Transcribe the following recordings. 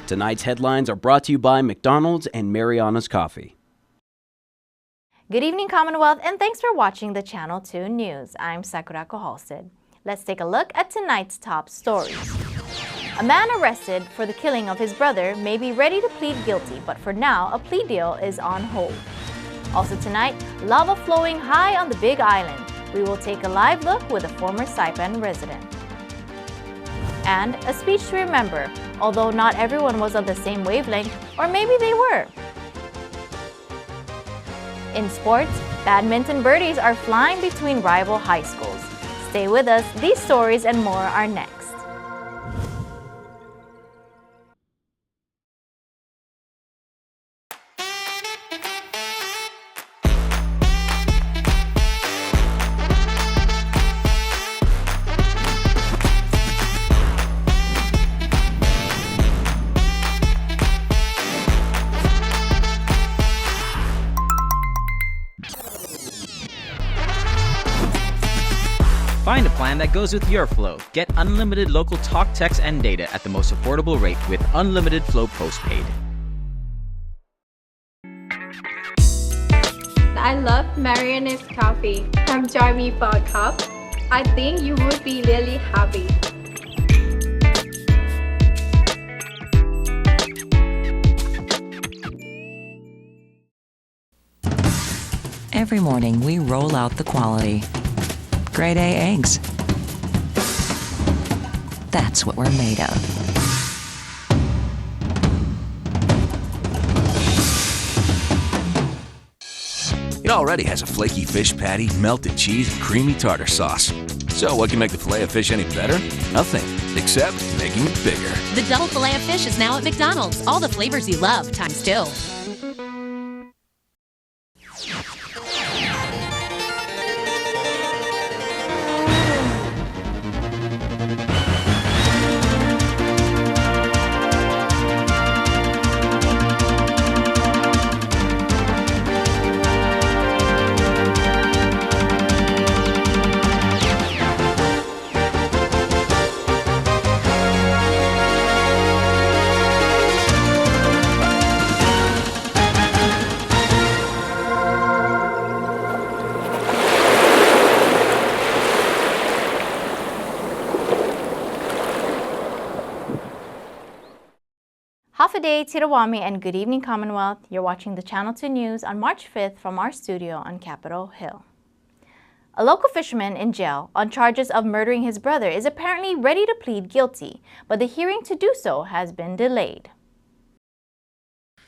Tonight's headlines are brought to you by McDonald's and Marianas Coffee. Good evening, Commonwealth, and thanks for watching the Channel 2 News. I'm Sakurako Halstead. Let's take a look at tonight's top stories. A man arrested for the killing of his brother may be ready to plead guilty, but for now, a plea deal is on hold. Also tonight, lava flowing high on the Big Island. We will take a live look with a former Saipan resident. And a speech to remember, although not everyone was on the same wavelength, or maybe they were. In sports, badminton birdies are flying between rival high schools. Stay with us, these stories and more are next. Find a plan that goes with your flow. Get unlimited local talk, text, and data at the most affordable rate with Unlimited Flow Postpaid. I love Marianas coffee. Come join me for a cup. I think you would be really happy. Every morning we roll out the quality. Grade A eggs. That's what we're made of. It already has a flaky fish patty, melted cheese, and creamy tartar sauce. So what can make the filet of fish any better? Nothing, except making it bigger. The double filet of fish is now at McDonald's. All the flavors you love, times 2. Hafa-day, Tirawami, and good evening, Commonwealth. You're watching the Channel 2 News on March 5th from our studio on Capitol Hill. A local fisherman in jail on charges of murdering his brother is apparently ready to plead guilty, but the hearing to do so has been delayed.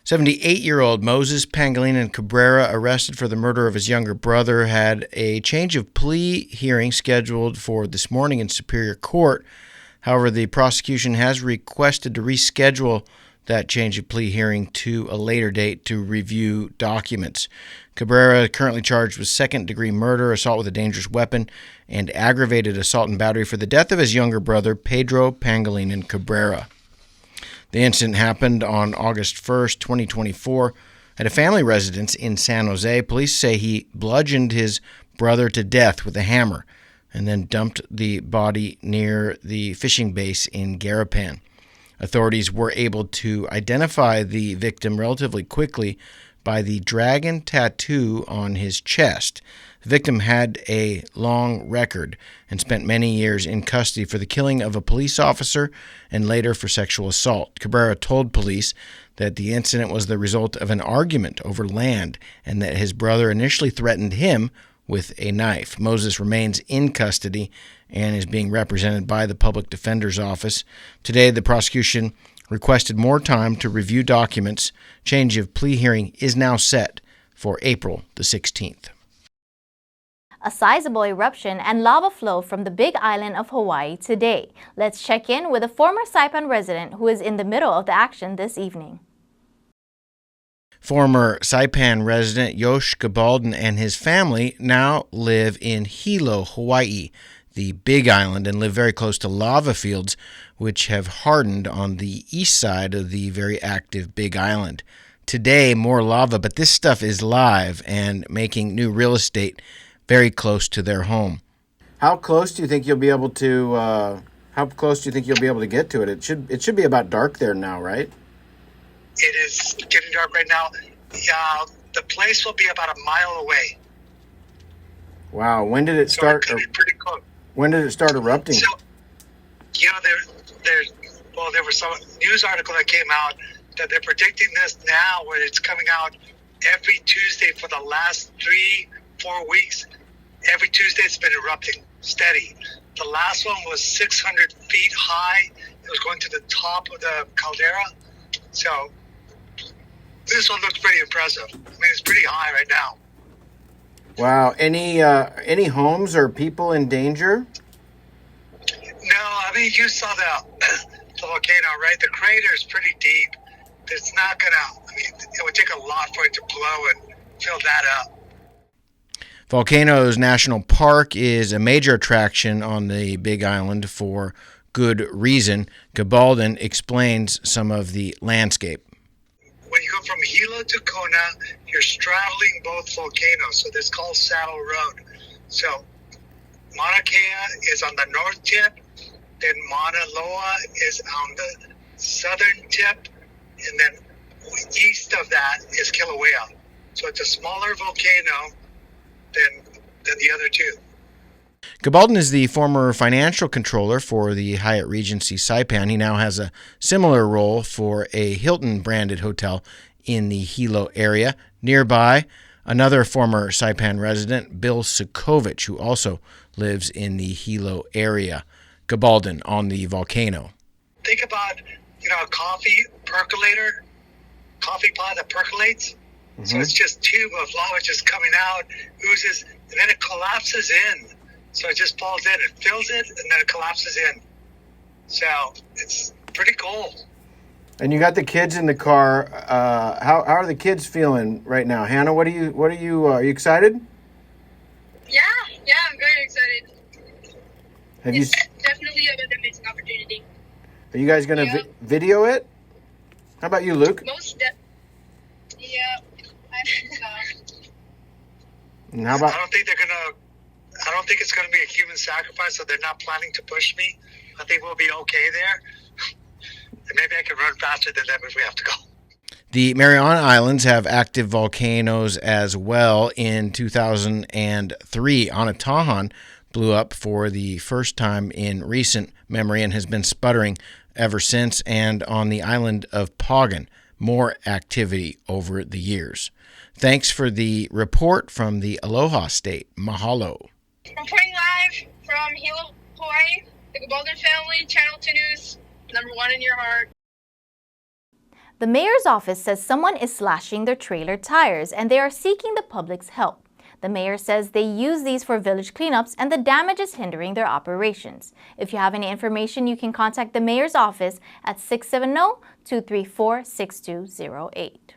78-year-old Moses Pangilinan Cabrera, arrested for the murder of his younger brother, had a change of plea hearing scheduled for this morning in Superior Court. However, the prosecution has requested to reschedule that change of plea hearing to a later date to review documents. Cabrera currently charged with second-degree murder, assault with a dangerous weapon, and aggravated assault and battery for the death of his younger brother, Pedro Pangilinan Cabrera. The incident happened on August 1st, 2024, at a family residence in San Jose. Police say he bludgeoned his brother to death with a hammer and then dumped the body near the fishing base in Garapan. Authorities were able to identify the victim relatively quickly by the dragon tattoo on his chest. The victim had a long record and spent many years in custody for the killing of a police officer and later for sexual assault. Cabrera told police that the incident was the result of an argument over land and that his brother initially threatened him with a knife. Moses remains in custody and is being represented by the Public Defender's Office. Today, the prosecution requested more time to review documents. Change of plea hearing is now set for April the 16th. A sizable eruption and lava flow from the Big Island of Hawaii today. Let's check in with a former Saipan resident who is in the middle of the action this evening. Former Saipan resident Yosh Gabaldon and his family now live in Hilo, Hawaii, the Big Island, and live very close to lava fields which have hardened on the east side of the very active Big Island. Today, more lava, but this stuff is live and making new real estate very close to their home. How close do you think you'll be able to get to it? It should be about dark there now, right? It is getting dark right now. The place will be about a mile away. Wow. When did it start? So it's pretty close. When did it start erupting? So, there was some news article that came out that they're predicting this now, where it's coming out every Tuesday for the last 3-4 weeks. Every Tuesday it's been erupting steady. The last one was 600 feet high. It was going to the top of the caldera. So this one looks pretty impressive. I mean, it's pretty high right now. Wow. Any homes or people in danger? No, I mean, you saw the volcano, right? The crater is pretty deep. It's not it would take a lot for it to blow and fill that up. Volcanoes National Park is a major attraction on the Big Island for good reason. Gabaldon explains some of the landscape. When you go from Hilo to Kona, you're straddling both volcanoes, so this is called Saddle Road. So Mauna Kea is on the north tip, then Mauna Loa is on the southern tip, and then east of that is Kilauea. So it's a smaller volcano than the other two. Gabaldon is the former financial controller for the Hyatt Regency Saipan. He now has a similar role for a Hilton-branded hotel in the Hilo area. Nearby, another former Saipan resident, Bill Sukovich, who also lives in the Hilo area. Gabaldon on the volcano. Think about, a coffee percolator, coffee pot that percolates. Mm-hmm. So it's just tube of lava just coming out, oozes, and then it collapses in. So it just falls in, it fills it, and then it collapses in. So it's pretty cool. And you got the kids in the car. How are the kids feeling right now? Hannah, are you excited? Yeah, I'm very excited. It's definitely an amazing opportunity. Are you guys going to video it? How about you, Luke? Yeah, I think so. And how about? I don't think it's gonna be a human sacrifice, so they're not planning to push me. I think we'll be okay there. And maybe I can run faster than them if we have to go. The Mariana Islands have active volcanoes as well. In 2003, Onatahan blew up for the first time in recent memory and has been sputtering ever since. And on the island of Pagan, more activity over the years. Thanks for the report from the Aloha State. Mahalo. Reporting live from Hilo, Hawaii, the Gabaldon family, Channel 2 News, #1 in your heart. The mayor's office says someone is slashing their trailer tires and they are seeking the public's help. The mayor says they use these for village cleanups and the damage is hindering their operations. If you have any information, you can contact the mayor's office at 670-234-6208.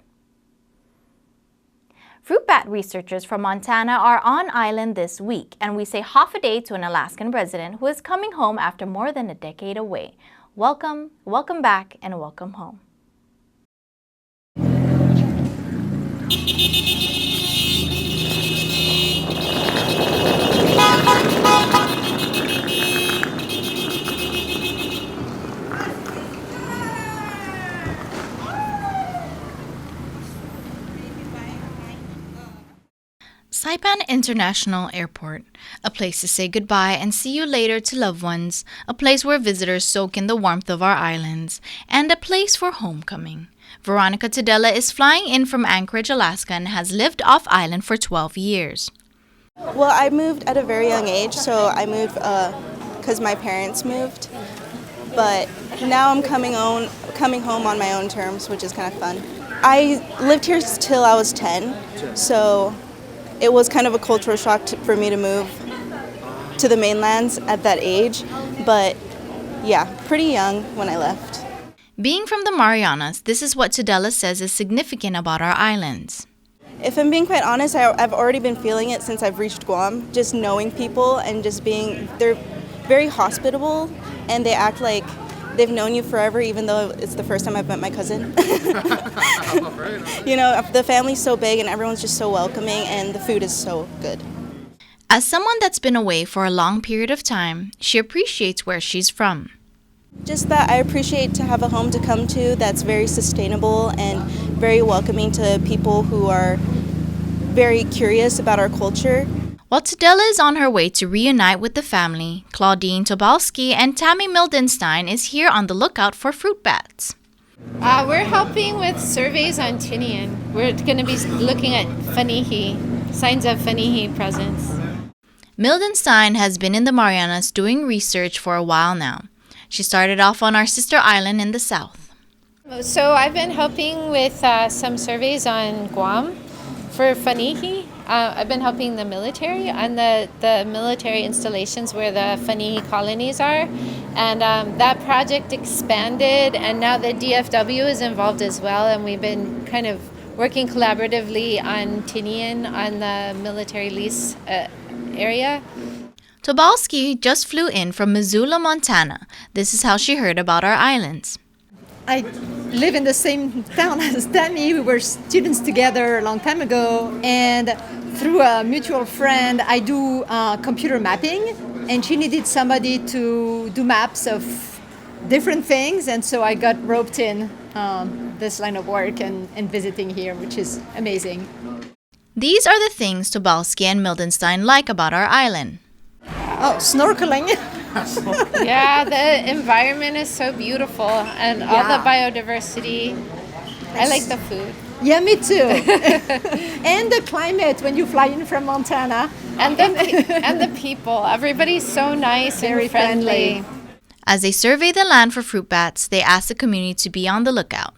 Fruit bat researchers from Montana are on island this week, and we say half a day to an Alaskan resident who is coming home after more than a decade away. Welcome, welcome back, and welcome home. Saipan International Airport, a place to say goodbye and see you later to loved ones, a place where visitors soak in the warmth of our islands, and a place for homecoming. Veronica Tudela is flying in from Anchorage, Alaska, and has lived off-island for 12 years. Well, I moved at a very young age, so I moved because my parents moved. But now I'm coming home on my own terms, which is kind of fun. I lived here till I was 10, so it was kind of a cultural shock for me to move to the mainlands at that age. But yeah, pretty young when I left. Being from the Marianas, this is what Tudela says is significant about our islands. If I'm being quite honest, I've already been feeling it since I've reached Guam. Just knowing people and just they're very hospitable and they act like they've known you forever, even though it's the first time I've met my cousin. You know, the family's so big and everyone's just so welcoming and the food is so good. As someone that's been away for a long period of time, she appreciates where she's from. Just that I appreciate to have a home to come to that's very sustainable and very welcoming to people who are very curious about our culture. While Tadella is on her way to reunite with the family, Claudine Tobalski and Tammy Mildenstein is here on the lookout for fruit bats. We're helping with surveys on Tinian. We're going to be looking at Fanihi, signs of Fanihi presence. Mildenstein has been in the Marianas doing research for a while now. She started off on our sister island in the south. So I've been helping with some surveys on Guam for Fanihi. I've been helping the military on the military installations where the Fanihi colonies are. And that project expanded, and now the DFW is involved as well. And we've been kind of working collaboratively on Tinian, on the military lease area. Tobalski just flew in from Missoula, Montana. This is how she heard about our islands. I live in the same town as Tammy. We were students together a long time ago, and through a mutual friend, I do computer mapping, and she needed somebody to do maps of different things, and so I got roped in this line of work and visiting here, which is amazing. These are the things Tobalski and Mildenstein like about our island. Oh, snorkeling. Yeah, the environment is so beautiful, and all the biodiversity. I like the food. Yeah, me too. And the climate when you fly in from Montana. And the people. Everybody's so nice Very and friendly. As they survey the land for fruit bats, they ask the community to be on the lookout.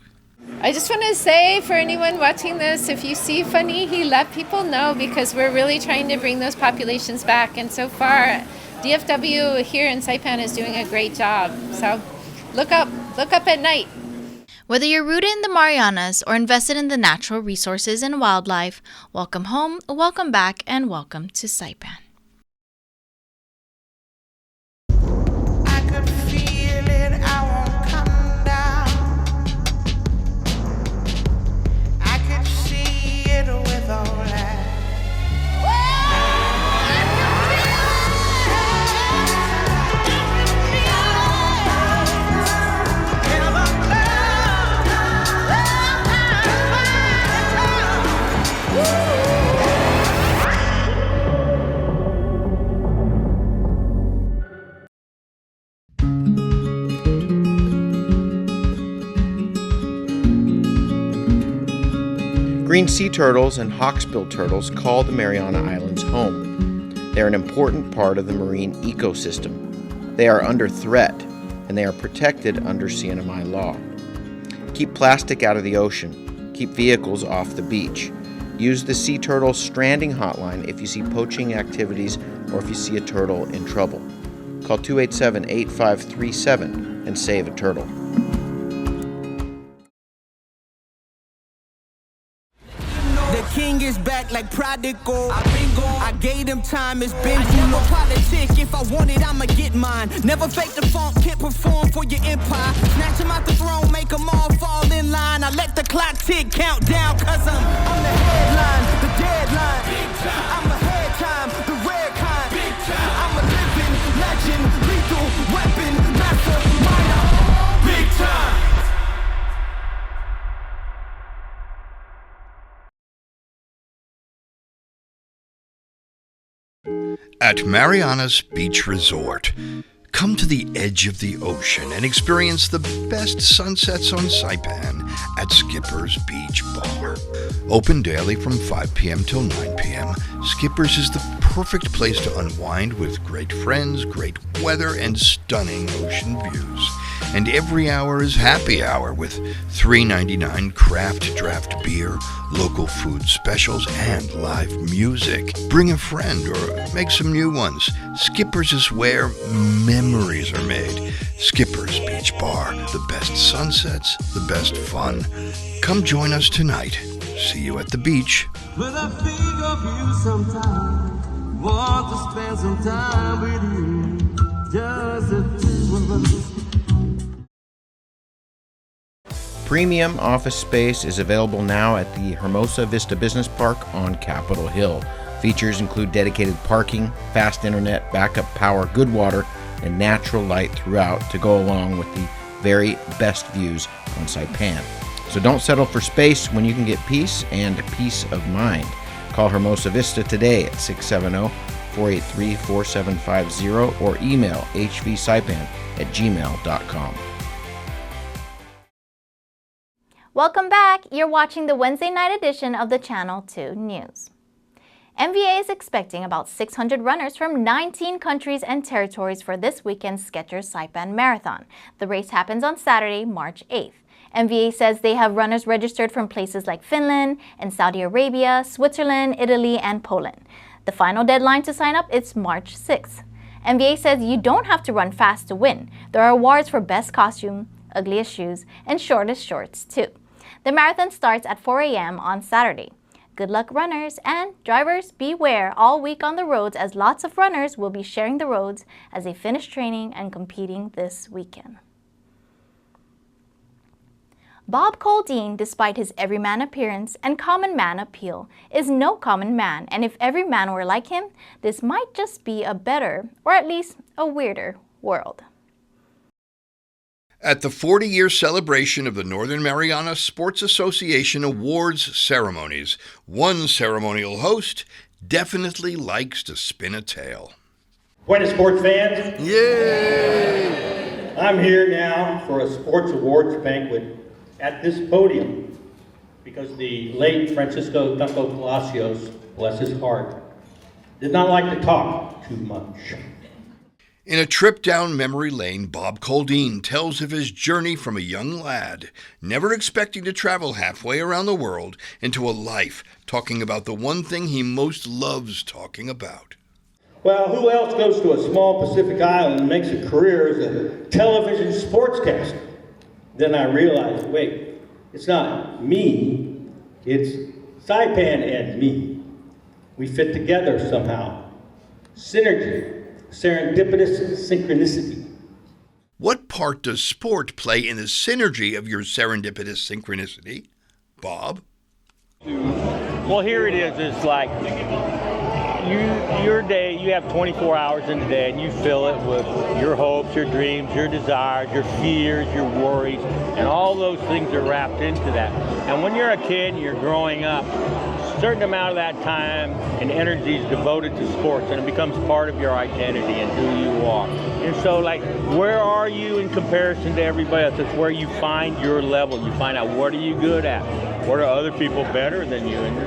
I just want to say for anyone watching this, if you see Fanihi, let people know, because we're really trying to bring those populations back. And so far, DFW here in Saipan is doing a great job. So look up at night. Whether you're rooted in the Marianas or invested in the natural resources and wildlife, welcome home, welcome back, and welcome to Saipan. Green sea turtles and hawksbill turtles call the Mariana Islands home. They are an important part of the marine ecosystem. They are under threat, and they are protected under CNMI law. Keep plastic out of the ocean. Keep vehicles off the beach. Use the Sea Turtle Stranding Hotline if you see poaching activities or if you see a turtle in trouble. Call 287-8537 and save a turtle. King is back like prodigal. I gave him time, it's been too long. Politic, if I want it, I'ma get mine. Never fake the funk, can't perform for your empire. Snatch him out the throne, make them all fall in line. I let the clock tick, count down, cause I'm the headline, the deadline. I'm ahead time, the rare kind. I'm a living legend, lethal weapon, mastermind. Big time. At Marianas Beach Resort, come to the edge of the ocean and experience the best sunsets on Saipan at Skipper's Beach Bar. Open daily from 5 p.m. till 9 p.m., Skipper's is the perfect place to unwind with great friends, great weather, and stunning ocean views. And every hour is happy hour with $3.99 craft draft beer, local food specials, and live music. Bring a friend or make some new ones. Skipper's is where memories are made. Skipper's Beach Bar, the best sunsets, the best fun. Come join us tonight. See you at the beach. When I think of you sometime, want to spend some time with you, just the two of us. Premium office space is available now at the Hermosa Vista Business Park on Capitol Hill. Features include dedicated parking, fast internet, backup power, good water, and natural light throughout to go along with the very best views on Saipan. So don't settle for space when you can get peace and peace of mind. Call Hermosa Vista today at 670-483-4750 or email hvsaipan@gmail.com. Welcome back. You're watching the Wednesday night edition of the Channel 2 News. NVA is expecting about 600 runners from 19 countries and territories for this weekend's Skechers Saipan Marathon. The race happens on Saturday, March 8th. NVA says they have runners registered from places like Finland and Saudi Arabia, Switzerland, Italy, and Poland. The final deadline to sign up is March 6th. NVA says you don't have to run fast to win. There are awards for best costume, ugliest shoes, and shortest shorts too. The marathon starts at 4 a.m. on Saturday. Good luck, runners, and drivers beware all week on the roads, as lots of runners will be sharing the roads as they finish training and competing this weekend. Bob Coldean, despite his everyman appearance and common man appeal, is no common man, and if every man were like him, this might just be a better, or at least a weirder, world. At the 40-year celebration of the Northern Marianas Sports Association Awards ceremonies, one ceremonial host definitely likes to spin a tale. Buenas, sports fans. Yay! I'm here now for a sports awards banquet at this podium because the late Francisco Tanto Palacios, bless his heart, did not like to talk too much. In a trip down memory lane, Bob Coldean tells of his journey from a young lad, never expecting to travel halfway around the world, into a life talking about the one thing he most loves talking about. Well, who else goes to a small Pacific island and makes a career as a television sportscaster? Then I realized, wait, it's not me, it's Saipan and me. We fit together somehow. Synergy. Serendipitous synchronicity. What part does sport play in the synergy of your serendipitous synchronicity, Bob? Well, here it is. It's like your day, you have 24 hours in the day, and you fill it with your hopes, your dreams, your desires, your fears, your worries, and all those things are wrapped into that. And when you're a kid and you're growing up, a certain amount of that time and energy is devoted to sports, and it becomes part of your identity and who you are. And so, like, where are you in comparison to everybody else? It's where you find your level. You find out what are you good at, what are other people better than you, and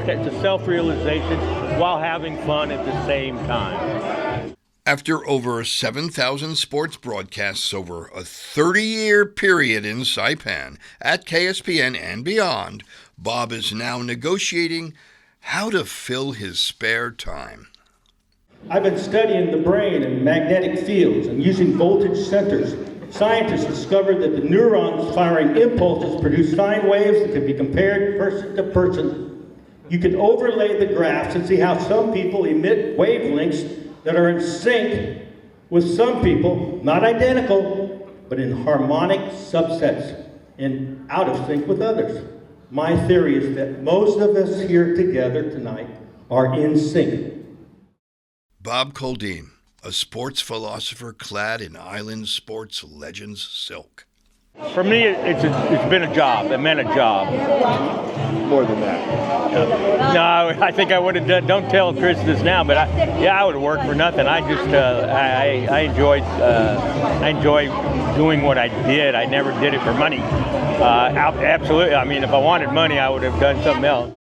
it's a self-realization while having fun at the same time. After over 7,000 sports broadcasts over a 30-year period in Saipan, at KSPN and beyond, Bob is now negotiating how to fill his spare time. I've been studying the brain and magnetic fields and using voltage centers. Scientists discovered that the neurons firing impulses produce sine waves that can be compared person to person. You can overlay the graphs and see how some people emit wavelengths that are in sync with some people, not identical, but in harmonic subsets and out of sync with others. My theory is that most of us here together tonight are in sync. Bob Coldean, a sports philosopher clad in island sports legends silk. For me, it's been a job. It meant a job. More than that. No, I think I would have done. Don't tell Chris this now, but I would have worked for nothing. I just I enjoyed doing what I did. I never did it for money. Absolutely. I mean, if I wanted money, I would have done something else.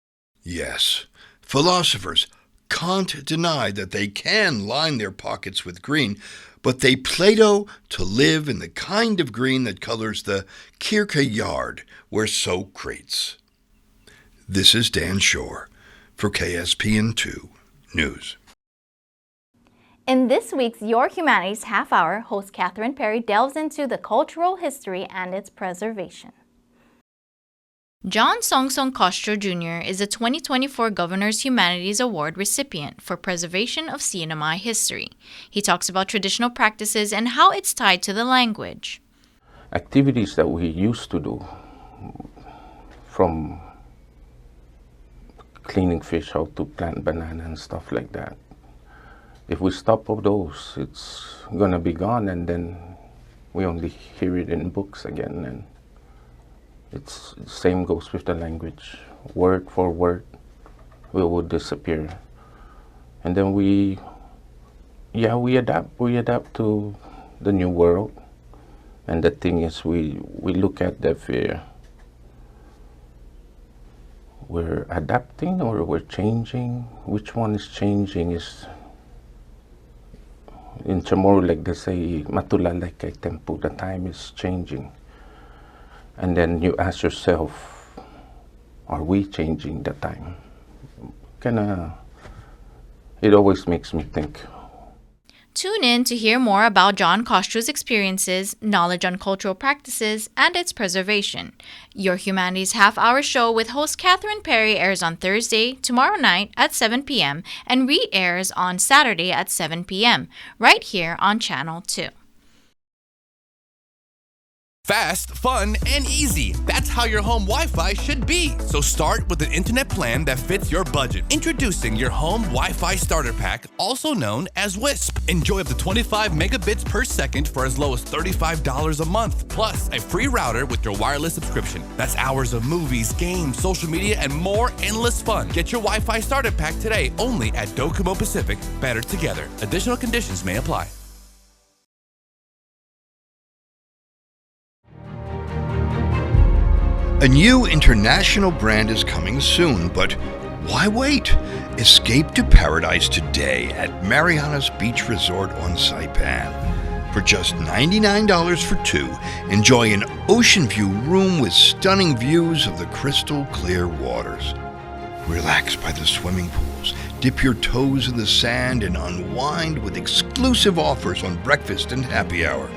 Yes, philosophers can't deny that they can line their pockets with green, but they Plato to live in the kind of green that colors the Kierkegaard where so creates. This is Dan Shore for KSPN2 News. In this week's Your Humanities Half-Hour, host Catherine Perry delves into the cultural history and its preservation. John Song Song Costro Jr. is a 2024 Governor's Humanities Award recipient for preservation of CNMI history. He talks about traditional practices and how it's tied to the language. Activities that we used to do, from cleaning fish, how to plant banana and stuff like that, if we stop all those, it's gonna be gone, and then we only hear it in books again. And it's same goes with the language. Word for word, we will disappear. And then we adapt. We adapt to the new world. And the thing is, we look at the fear. We're adapting or we're changing. Which one is changing is, in Chamorro, like they say, matulala kay tempo, the time is changing. And then you ask yourself, are we changing the time? It always makes me think. Tune in to hear more about John Kostru's experiences, knowledge on cultural practices, and its preservation. Your Humanities Half-Hour show with host Catherine Perry airs on Thursday, tomorrow night at 7 p.m. and re-airs on Saturday at 7 p.m. right here on Channel 2. Fast, fun, and easy. That's how your home Wi-Fi should be. So start with an internet plan that fits your budget. Introducing your home Wi-Fi starter pack, also known as WISP. Enjoy up to 25 megabits per second for as low as $35 a month. Plus, a free router with your wireless subscription. That's hours of movies, games, social media, and more endless fun. Get your Wi-Fi starter pack today only at Docomo Pacific. Better together. Additional conditions may apply. A new international brand is coming soon, but why wait? Escape to paradise today at Marianas Beach Resort on Saipan. For just $99 for two, enjoy an ocean view room with stunning views of the crystal clear waters. Relax by the swimming pools, dip your toes in the sand, and unwind with exclusive offers on breakfast and happy hour.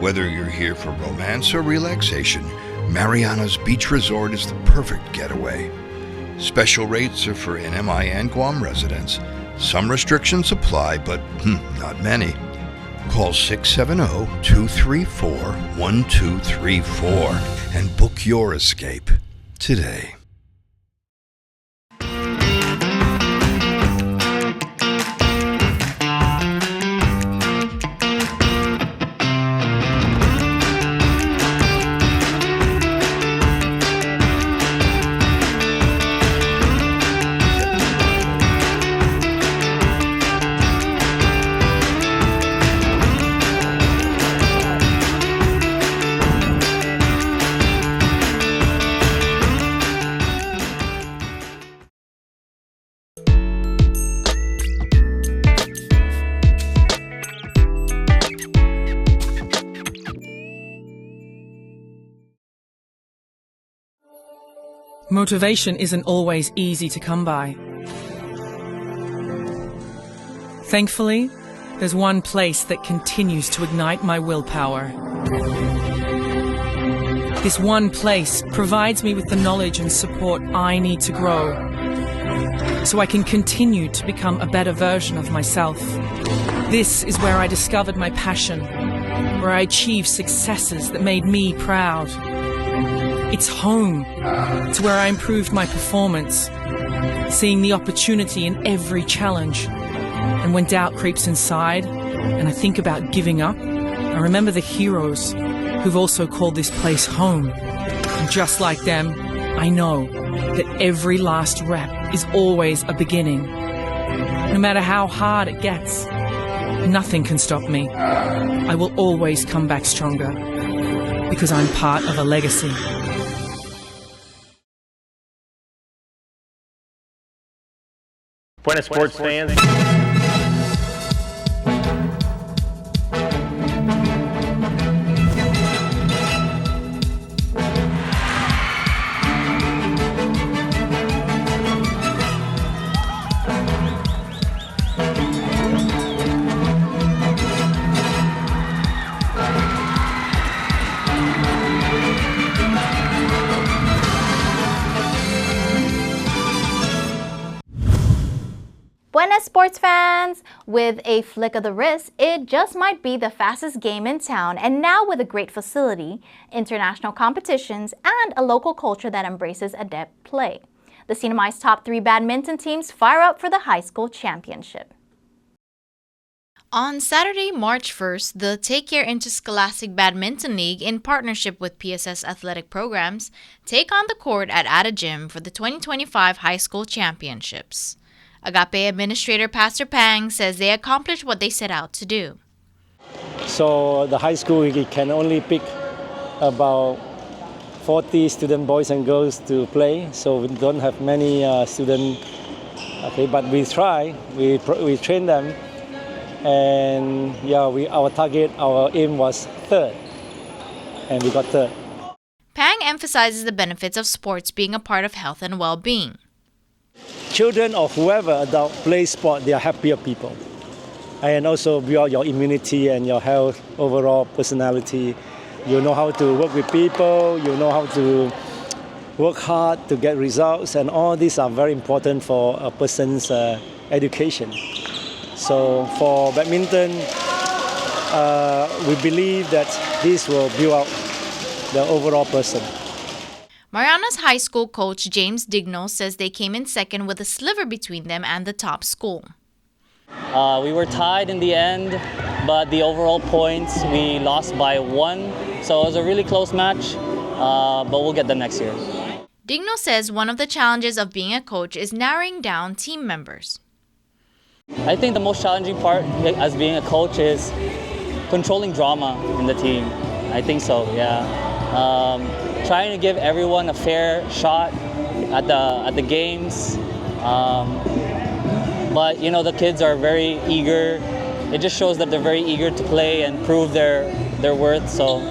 Whether you're here for romance or relaxation, Marianas Beach Resort is the perfect getaway. Special rates are for NMI and Guam residents. Some restrictions apply, but not many. Call 670-234-1234 and book your escape today. Motivation isn't always easy to come by. Thankfully, there's one place that continues to ignite my willpower. This one place provides me with the knowledge and support I need to grow, so I can continue to become a better version of myself. This is where I discovered my passion, where I achieved successes that made me proud. It's home. It's where I improved my performance, seeing the opportunity in every challenge. And when doubt creeps inside, and I think about giving up, I remember the heroes who've also called this place home. And just like them, I know that every last rep is always a beginning. No matter how hard it gets, nothing can stop me. I will always come back stronger, because I'm part of a legacy. Buenas sports fans. Buenas sports fans! With a flick of the wrist, it just might be the fastest game in town, and now with a great facility, international competitions, and a local culture that embraces adept play. The CNMI's top 3 badminton teams fire up for the high school championship. On Saturday, March 1st, the Take Care Interscholastic Badminton League, in partnership with PSS Athletic Programs, take on the court at Ada Gym for the 2025 High School Championships. Agape Administrator Pastor Pang says they accomplished what they set out to do. So the high school can only pick about 40 student boys and girls to play, so we don't have many students. Okay, but we try, we train them, and our target, our aim was third, and we got third. Pang emphasizes the benefits of sports being a part of health and well-being. Children or whoever adult play sport, they are happier people. And also build your immunity and your health, overall personality. You know how to work with people, you know how to work hard to get results, and all these are very important for a person's education. So for badminton, we believe that this will build out the overall person. Marianas High School coach James Dignall says they came in second with a sliver between them and the top school. We were tied in the end, but the overall points, we lost by 1. So it was a really close match, but we'll get them next year. Dignall says one of the challenges of being a coach is narrowing down team members. I think the most challenging part as being a coach is controlling drama in the team. I think so, yeah. Trying to give everyone a fair shot at the games. But you know, the kids are very eager. It just shows that they're very eager to play and prove their worth. So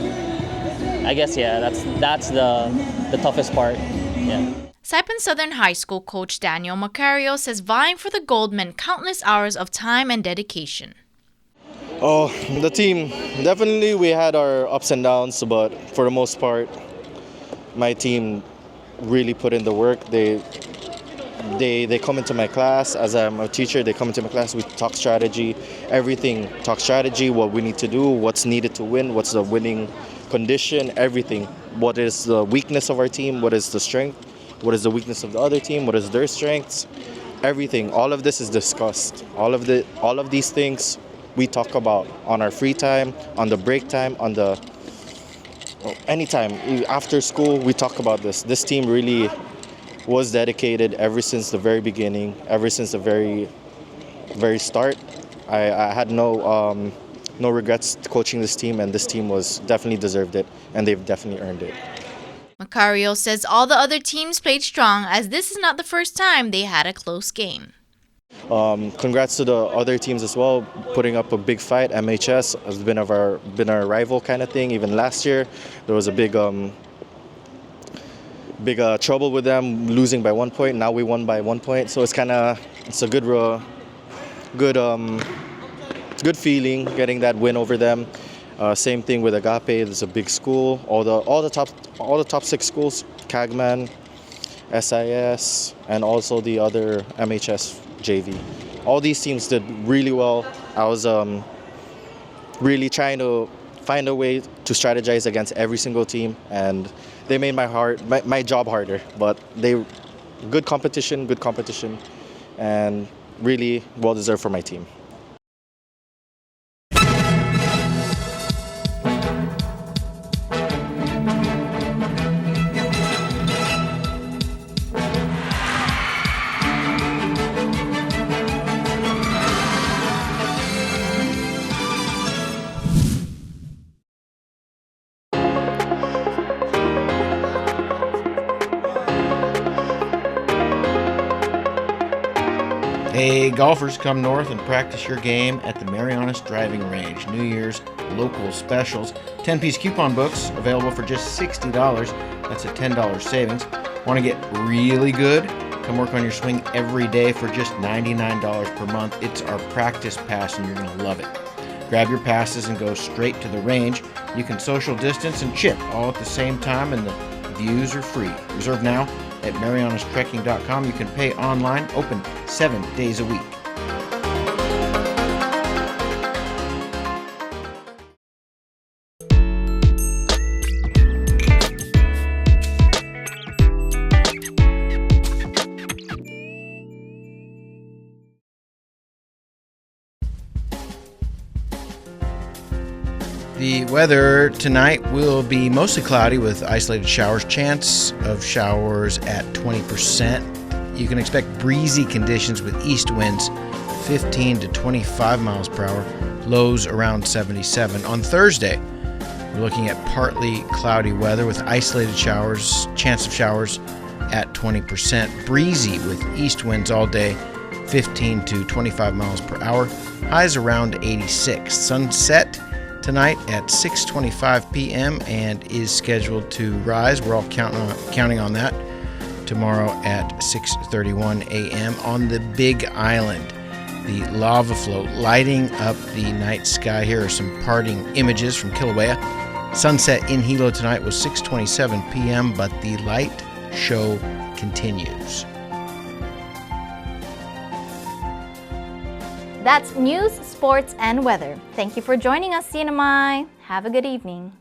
I guess that's the toughest part. Yeah. Saipan Southern High School coach Daniel Macario says vying for the gold meant countless hours of time and dedication. Oh, the team, definitely we had our ups and downs, but for the most part, my team really put in the work. They come into my class. As I'm a teacher, they come into my class, we talk strategy, everything. Talk strategy, what we need to do, what's needed to win, what's the winning condition, everything. What is the weakness of our team, what is the strength, what is the weakness of the other team, what is their strengths, everything. All of this is discussed. All of these things we talk about on our free time, on the break time, on the anytime. After school, we talk about this. This team really was dedicated ever since the very beginning, ever since the very start. I had no regrets coaching this team, and this team was definitely deserved it, and they've definitely earned it. Macario says all the other teams played strong, as this is not the first time they had a close game. Congrats to the other teams as well, putting up a big fight. MHS has been our rival kind of thing. Even last year, there was a big trouble with them, losing by 1 point. Now we won by 1 point, so it's a good feeling getting that win over them. Same thing with Agape. There's a big school. All the top 6 schools, Cagman, SIS, and also the other MHS JV. All these teams did really well. I was really trying to find a way to strategize against every single team, and they made my job harder. But good competition, and really well deserved for my team. Hey, golfers, come north and practice your game at the Marianas Driving Range. New Year's local specials. 10-piece coupon books available for just $60. That's a $10 savings. Want to get really good? Come work on your swing every day for just $99 per month. It's our practice pass, and you're going to love it. Grab your passes and go straight to the range. You can social distance and chip all at the same time, and the views are free. Reserve now at marianastrekking.com. You can pay online, open 7 days a week. The weather tonight will be mostly cloudy with isolated showers, chance of showers at 20%. You can expect breezy conditions with east winds 15 to 25 miles per hour, lows around 77. On Thursday, we're looking at partly cloudy weather with isolated showers, chance of showers at 20%. Breezy with east winds all day, 15 to 25 miles per hour, highs around 86. Sunset tonight at 6:25 p.m. and is scheduled to rise. We're all counting on that. Tomorrow at 6:31 a.m. on the Big Island. The lava flow lighting up the night sky. Here are some parting images from Kilauea. Sunset in Hilo tonight was 6:27 p.m., but the light show continues. That's news, sports, and weather. Thank you for joining us, Sinamai. Have a good evening.